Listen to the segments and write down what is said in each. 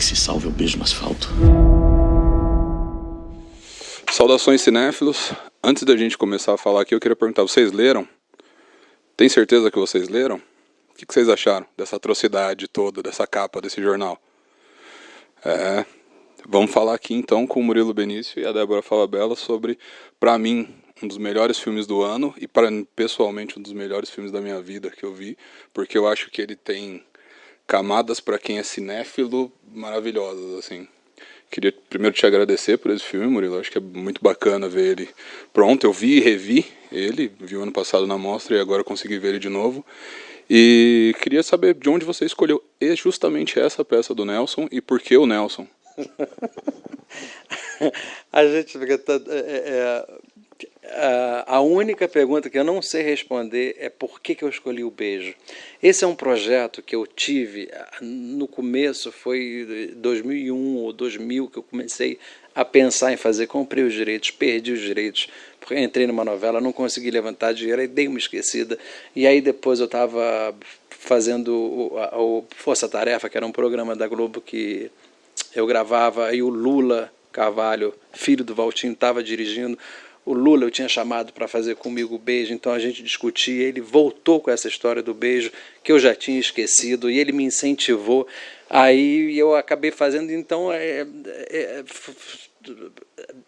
se salve é o beijo no asfalto. Saudações cinéfilos. Antes da gente começar a falar aqui, eu queria perguntar, vocês leram? Tem certeza que vocês leram? O que vocês acharam dessa atrocidade toda, dessa capa desse jornal? Vamos falar aqui então com o Murilo Benício e a Débora Falabella sobre, pra mim, um dos melhores filmes do ano e pessoalmente um dos melhores filmes da minha vida que eu vi, porque eu acho que ele tem camadas para quem é cinéfilo maravilhosas, assim. Queria primeiro te agradecer por esse filme, Murilo. Acho que é muito bacana ver ele pronto. Eu vi e revi ele, vi o ano passado na mostra e agora consegui ver ele de novo. E queria saber de onde você escolheu justamente essa peça do Nelson e por que o Nelson? A gente fica a única pergunta que eu não sei responder é por que eu escolhi o beijo. Esse é um projeto que eu tive no começo, foi 2001 ou 2000 que eu comecei a pensar em fazer. Comprei os direitos, perdi os direitos, porque entrei numa novela, não consegui levantar dinheiro, aí dei uma esquecida. E aí depois eu estava fazendo o Força Tarefa, que era um programa da Globo que eu gravava, e o Lula Carvalho, filho do Valtinho, estava dirigindo. O Lula eu tinha chamado para fazer comigo o beijo, então a gente discutia, ele voltou com essa história do beijo, que eu já tinha esquecido, e ele me incentivou, aí eu acabei fazendo, então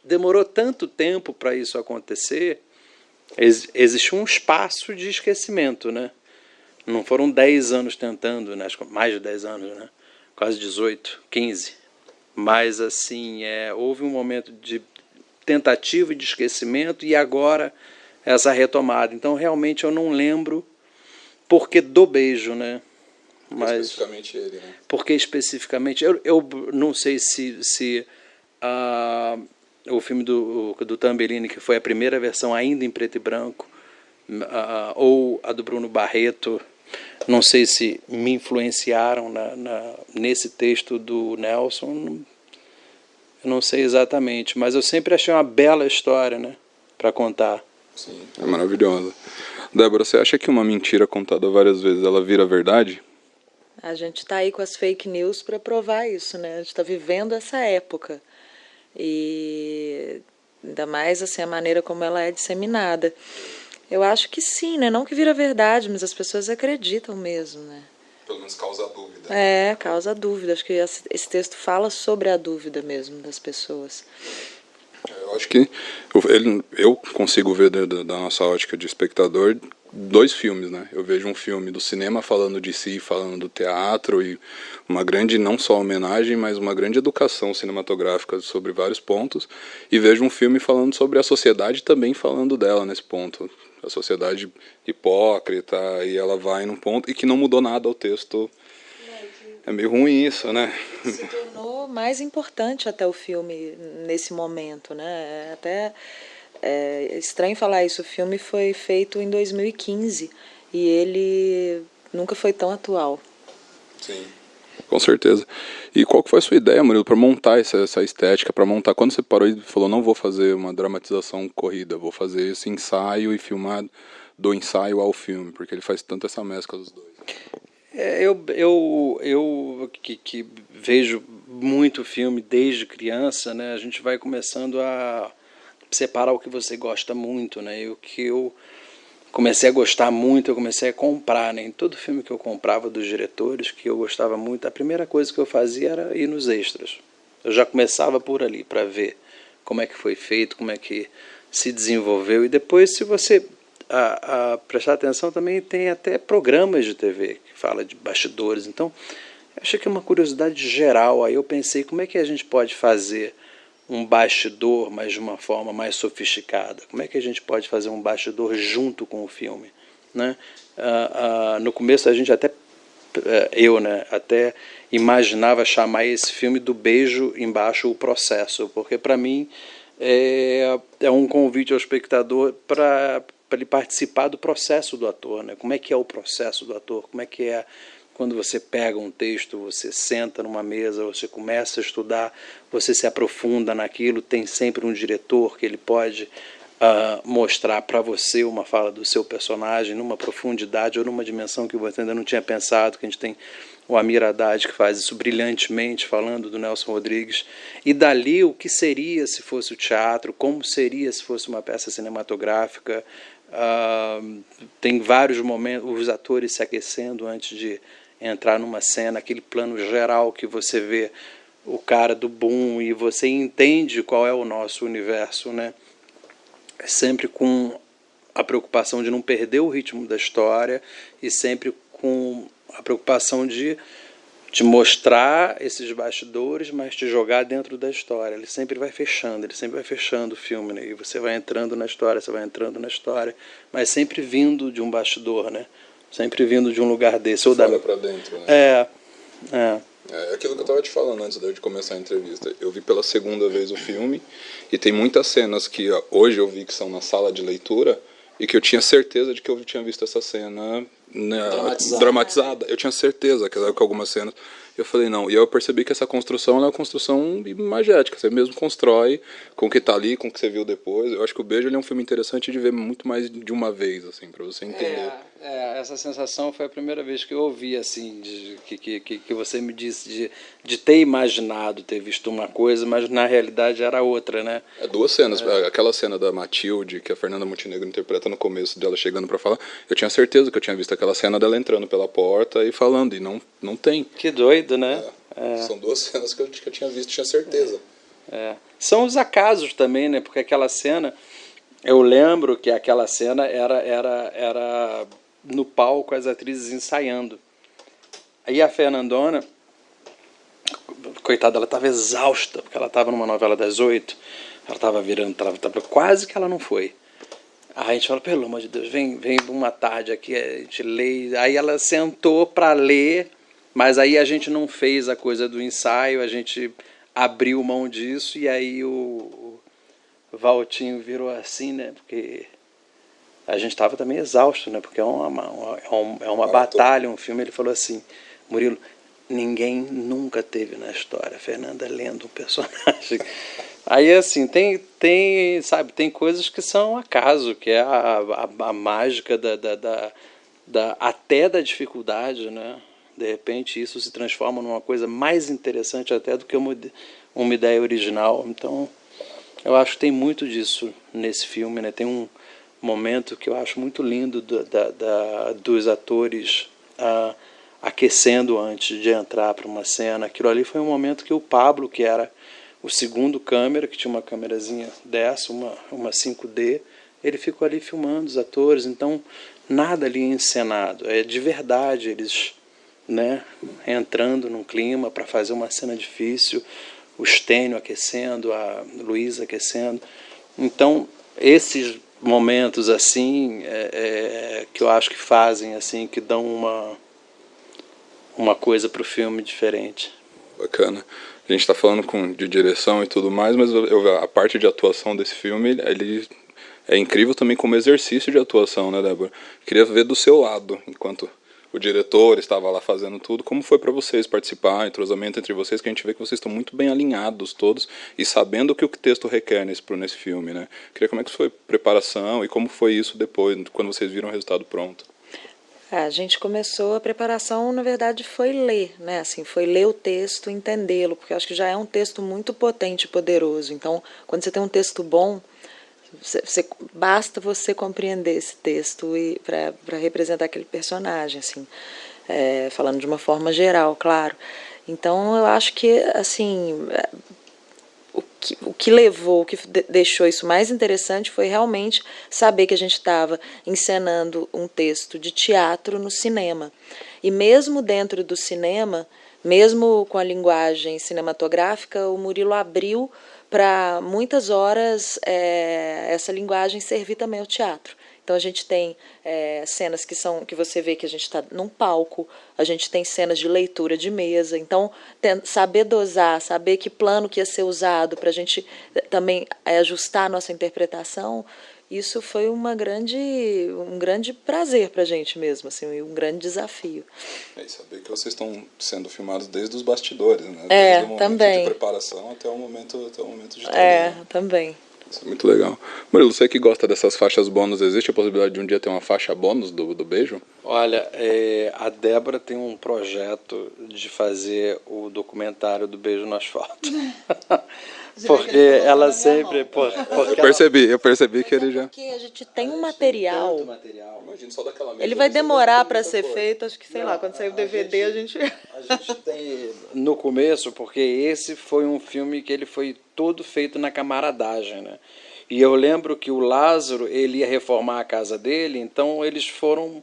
demorou tanto tempo para isso acontecer, existe um espaço de esquecimento, né? Não foram 10 anos tentando, né? Mais de 10 anos, né? Quase 18, 15, mas assim, houve um momento de tentativa e de esquecimento, e agora essa retomada. Então, realmente, eu não lembro porque do beijo, né? Mas especificamente ele, né? Porque especificamente, eu não sei se o filme do Tambellini, que foi a primeira versão ainda em preto e branco, ou a do Bruno Barreto, não sei se me influenciaram nesse texto do Nelson. Não sei exatamente, mas eu sempre achei uma bela história, né, para contar. Sim, é maravilhosa. Débora, você acha que uma mentira contada várias vezes, ela vira verdade? A gente está aí com as fake news para provar isso, né? A gente está vivendo essa época. E ainda mais assim, a maneira como ela é disseminada. Eu acho que sim, né? Não que vira verdade, mas as pessoas acreditam mesmo, né? Pelo menos causa dúvida. Causa dúvida. Acho que esse texto fala sobre a dúvida mesmo das pessoas. Eu acho que eu consigo ver da nossa ótica de espectador 2 filmes, né? Eu vejo um filme do cinema falando de si, falando do teatro, e uma grande, não só homenagem, mas uma grande educação cinematográfica sobre vários pontos, e vejo um filme falando sobre a sociedade, também falando dela nesse ponto. A sociedade hipócrita, e ela vai num ponto, e que não mudou nada ao texto. É meio ruim isso, né? Se tornou mais importante até o filme nesse momento, né? Até é estranho falar isso, o filme foi feito em 2015 e ele nunca foi tão atual. Sim, com certeza. E qual que foi a sua ideia, Murilo, para montar essa estética, para montar, quando você parou e falou, não vou fazer uma dramatização corrida, vou fazer esse ensaio e filmar do ensaio ao filme, porque ele faz tanto essa mescla dos dois? Eu que vejo muito filme desde criança, né? A gente vai começando a separar o que você gosta muito, né? E o que eu comecei a gostar muito, eu comecei a comprar, né? Em todo filme que eu comprava dos diretores, que eu gostava muito, a primeira coisa que eu fazia era ir nos extras. Eu já começava por ali para ver como é que foi feito, como é que se desenvolveu, e depois, se você prestar atenção, também tem até programas de TV que fala de bastidores. Então, eu achei que é uma curiosidade geral. Aí eu pensei, como é que a gente pode fazer um bastidor, mas de uma forma mais sofisticada? Como é que a gente pode fazer um bastidor junto com o filme, né? No começo a gente até imaginava chamar esse filme do Beijo Embaixo o Processo, porque para mim é um convite ao espectador para ele participar do processo do ator, né? Como é que é o processo do ator? Como é que é quando você pega um texto, você senta numa mesa, você começa a estudar, você se aprofunda naquilo, tem sempre um diretor que ele pode mostrar para você uma fala do seu personagem numa profundidade ou numa dimensão que você ainda não tinha pensado, que a gente tem o Amir Haddad que faz isso brilhantemente, falando do Nelson Rodrigues, e dali o que seria se fosse o teatro, como seria se fosse uma peça cinematográfica. Tem vários momentos, os atores se aquecendo antes de entrar numa cena, aquele plano geral que você vê o cara do boom e você entende qual é o nosso universo, né? Sempre com a preocupação de não perder o ritmo da história e sempre com a preocupação de te mostrar esses bastidores, mas te jogar dentro da história. Ele sempre vai fechando o filme, né? E você vai entrando na história, mas sempre vindo de um bastidor, né? Sempre vindo de um lugar desse. Ou fora pra dentro, né? É aquilo que eu estava te falando antes de começar a entrevista. Eu vi pela segunda vez o filme e tem muitas cenas que hoje eu vi que são na sala de leitura e que eu tinha certeza de que eu tinha visto essa cena dramatizada. Eu tinha certeza que algumas cenas. Eu falei, não. E eu percebi que essa construção é uma construção imagética. Você mesmo constrói com o que está ali, com o que você viu depois. Eu acho que o Beijo ele é um filme interessante de ver muito mais de uma vez, assim, para você entender. Essa sensação foi a primeira vez que eu ouvi, assim, que você me disse de ter imaginado, ter visto uma coisa, mas na realidade era outra, né? Duas cenas. Aquela cena da Matilde, que a Fernanda Montenegro interpreta no começo dela chegando para falar, eu tinha certeza que eu tinha visto aquela cena dela entrando pela porta e falando, e não tem. Que doido, né? São duas cenas que eu tinha visto, tinha certeza. São os acasos também, né? Porque aquela cena, eu lembro que aquela cena era no palco as atrizes ensaiando. Aí a Fernandona, coitada, ela estava exausta, porque ela estava numa novela das 8, ela estava virando, quase que ela não foi. Aí a gente falou, pelo amor de Deus, vem uma tarde aqui, a gente lê. Aí ela sentou para ler, mas aí a gente não fez a coisa do ensaio, a gente abriu mão disso, e aí o Valtinho virou assim, né? Porque a gente estava também exausto, né? Porque é uma batalha, um filme. Ele falou assim, Murilo, ninguém nunca teve na história a Fernanda lendo um personagem. Aí, assim, tem coisas que são acaso, que é a mágica até da dificuldade, né? De repente isso se transforma numa coisa mais interessante até do que uma ideia original. Então, eu acho que tem muito disso nesse filme, né? Tem um momento que eu acho muito lindo dos atores aquecendo antes de entrar para uma cena. Aquilo ali foi um momento que o Pablo, que era o segundo câmera, que tinha uma câmerazinha dessa, uma 5D, ele ficou ali filmando os atores. Então, nada ali encenado. É de verdade eles, né, entrando num clima para fazer uma cena difícil, o Stênio aquecendo, a Luísa aquecendo. Então, esses momentos assim que eu acho que fazem, assim, que dão uma coisa para o filme diferente. Bacana. A gente está falando de direção e tudo mais, mas a parte de atuação desse filme, ele é incrível também como exercício de atuação, né, Débora? Queria ver do seu lado, enquanto o diretor estava lá fazendo tudo, como foi para vocês participar, entrosamento entre vocês, que a gente vê que vocês estão muito bem alinhados todos e sabendo o que o texto requer nesse filme, né? Queria como é que foi a preparação e como foi isso depois, quando vocês viram o resultado pronto. A gente começou a preparação, na verdade, foi ler, né? Assim, foi ler o texto, entendê-lo, porque eu acho que já é um texto muito potente e poderoso. Então, quando você tem um texto bom, basta você compreender esse texto e para representar aquele personagem, assim, falando de uma forma geral, claro. Então, eu acho que, assim, o que levou, o que deixou isso mais interessante foi realmente saber que a gente estava encenando um texto de teatro no cinema. E mesmo dentro do cinema, mesmo com a linguagem cinematográfica, o Murilo abriu para muitas horas essa linguagem servir também ao teatro. Então a gente tem cenas que você vê que a gente está num palco, a gente tem cenas de leitura de mesa. Então saber dosar, saber que plano que ia ser usado para a gente também ajustar a nossa interpretação, isso foi um grande prazer para a gente mesmo, assim, um grande desafio. E saber que vocês estão sendo filmados desde os bastidores, né? Desde o momento também. de preparação até o momento de trabalho. Também. Isso é muito legal. Murilo, você que gosta dessas faixas bônus, existe a possibilidade de um dia ter uma faixa bônus do beijo? Olha, a Débora tem um projeto de fazer o documentário do Beijo no Asfalto. Porque ela sempre... Eu percebi que ele já... Porque a gente tem um material. Imagina, só daquela mesa. Ele vai demorar para ser feito, acho que, sei lá, quando sair o DVD a gente... A gente tem no começo, porque esse foi um filme que ele foi todo feito na camaradagem, né? E eu lembro que o Lázaro, ele ia reformar a casa dele, então eles foram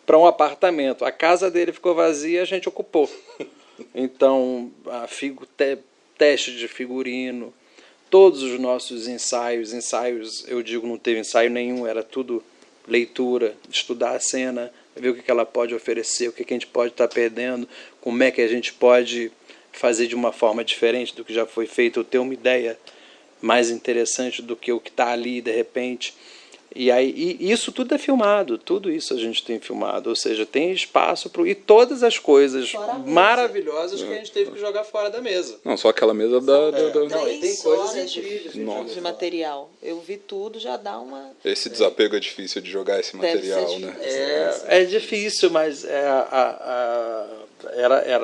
para um apartamento. A casa dele ficou vazia, a gente ocupou. Então, teste de figurino, todos os nossos ensaios, eu digo, não teve ensaio nenhum, era tudo leitura, estudar a cena, ver o que ela pode oferecer, o que a gente pode estar perdendo, como é que a gente pode fazer de uma forma diferente do que já foi feito, ou ter uma ideia mais interessante do que o que está ali de repente. E isso tudo é filmado, tudo isso a gente tem filmado, ou seja, tem espaço para... E todas as coisas maravilhosas que a gente teve que jogar fora da mesa. Não, só aquela mesa da... Não, e tem coisas incríveis. De material. Eu vi tudo, já dá uma... Esse desapego é difícil de jogar esse material, né? É difícil, mas ela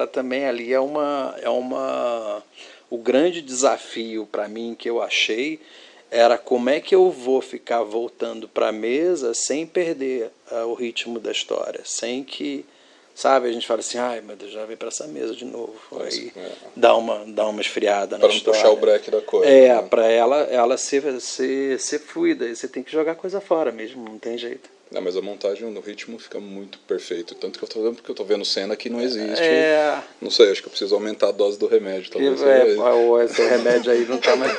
também ali é uma... O grande desafio para mim que eu achei era como é que eu vou ficar voltando para a mesa sem perder o ritmo da história, sem que, sabe, a gente fala assim, ai meu Deus, já vem para essa mesa de novo, aí dá uma esfriada na história. Para não puxar o break da coisa. Para ela ser fluida, e você tem que jogar coisa fora mesmo, não tem jeito. Não, mas a montagem no ritmo fica muito perfeito. Tanto que eu tô vendo, porque eu tô vendo cena que não existe. Não sei, acho que eu preciso aumentar a dose do remédio. Talvez esse remédio aí não tá mais...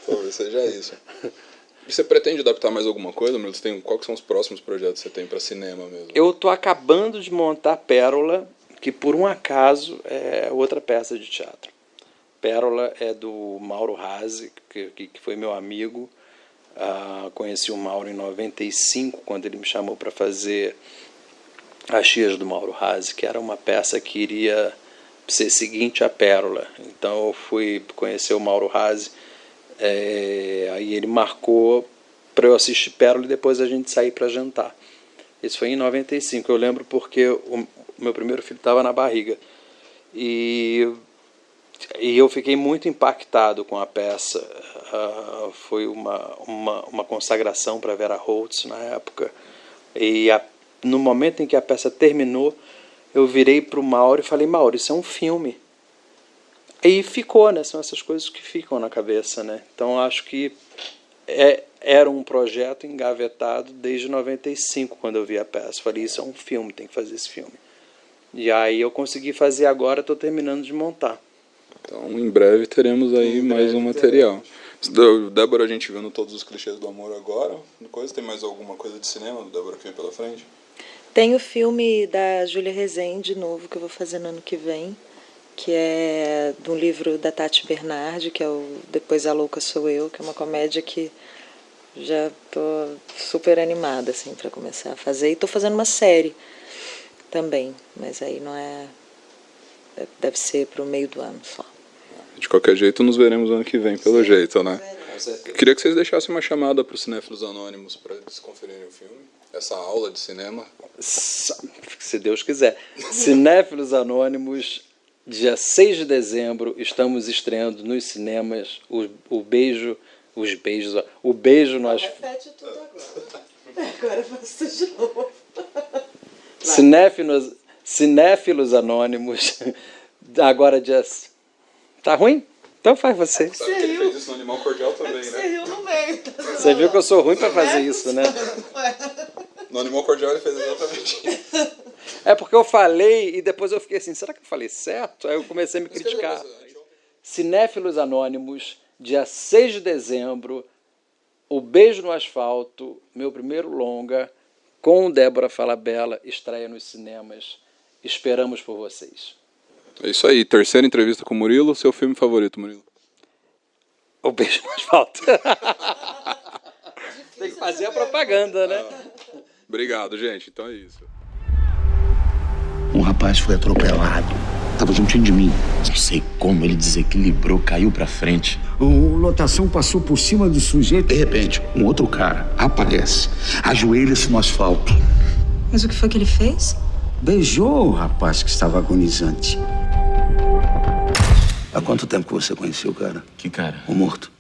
Talvez seja isso. E você pretende adaptar mais alguma coisa, Murilo? Quais são os próximos projetos que você tem para cinema mesmo? Eu tô acabando de montar Pérola, que por um acaso é outra peça de teatro. Pérola é do Mauro Razzi, que foi meu amigo. Conheci o Mauro em 95, quando ele me chamou para fazer As Chias do Mauro Razzi, que era uma peça que iria ser seguinte à Pérola. Então eu fui conhecer o Mauro Razzi, aí ele marcou para eu assistir Pérola e depois a gente sair para jantar. Isso foi em 95, eu lembro porque o meu primeiro filho estava na barriga. E eu fiquei muito impactado com a peça. Foi uma consagração para Vera Holtz na época. E no momento em que a peça terminou, eu virei para o Mauro e falei, Mauro, isso é um filme. E ficou, né? São essas coisas que ficam na cabeça, né? Então acho que era um projeto engavetado desde 95, quando eu vi a peça. Falei, isso é um filme, tem que fazer esse filme. E aí eu consegui fazer agora, estou terminando de montar. Então, em breve teremos aí mais um material. Débora, a gente vendo todos os clichês do amor agora. Tem mais alguma coisa de cinema, Débora, que vem pela frente? Tem o filme da Júlia Rezende, novo, que eu vou fazer no ano que vem, que é de um livro da Tati Bernardi, que é o Depois a Louca Sou Eu, que é uma comédia que já estou super animada assim, para começar a fazer. E estou fazendo uma série também, mas aí não é... Deve ser para o meio do ano só. De qualquer jeito, nos veremos ano que vem, pelo jeito, né? Eu queria que vocês deixassem uma chamada para os Cinéfilos Anônimos para eles conferirem o filme, essa aula de cinema. Se Deus quiser. Cinéfilos Anônimos, dia 6 de dezembro, estamos estreando nos cinemas o Beijo no Asfalto. Repete tudo agora. Agora eu faço de novo. Cinéfilos Anônimos, agora dia... Tá ruim? Então faz você. Sabe que ele fez isso no Animal Cordial também, né? Você riu no meio. Você viu que eu sou ruim para fazer isso, né? No Animal Cordial ele fez exatamente isso. É porque eu falei e depois eu fiquei assim, será que eu falei certo? Aí eu comecei a me criticar. Cinéfilos Anônimos, dia 6 de dezembro, O Beijo no Asfalto, meu primeiro longa, com Débora Falabella, estreia nos cinemas. Esperamos por vocês. É isso aí, terceira entrevista com o Murilo. Seu filme favorito, Murilo? O Beijo no Asfalto. Tem que fazer a propaganda, né? Obrigado, gente. Então é isso. Um rapaz foi atropelado. tava juntinho de mim. Não sei como ele desequilibrou, caiu pra frente. O lotação passou por cima do sujeito. De repente, um outro cara aparece, ajoelha-se no asfalto. Mas o que foi que ele fez? Beijou o rapaz que estava agonizante. Há quanto tempo que você conheceu o cara? Que cara? O morto.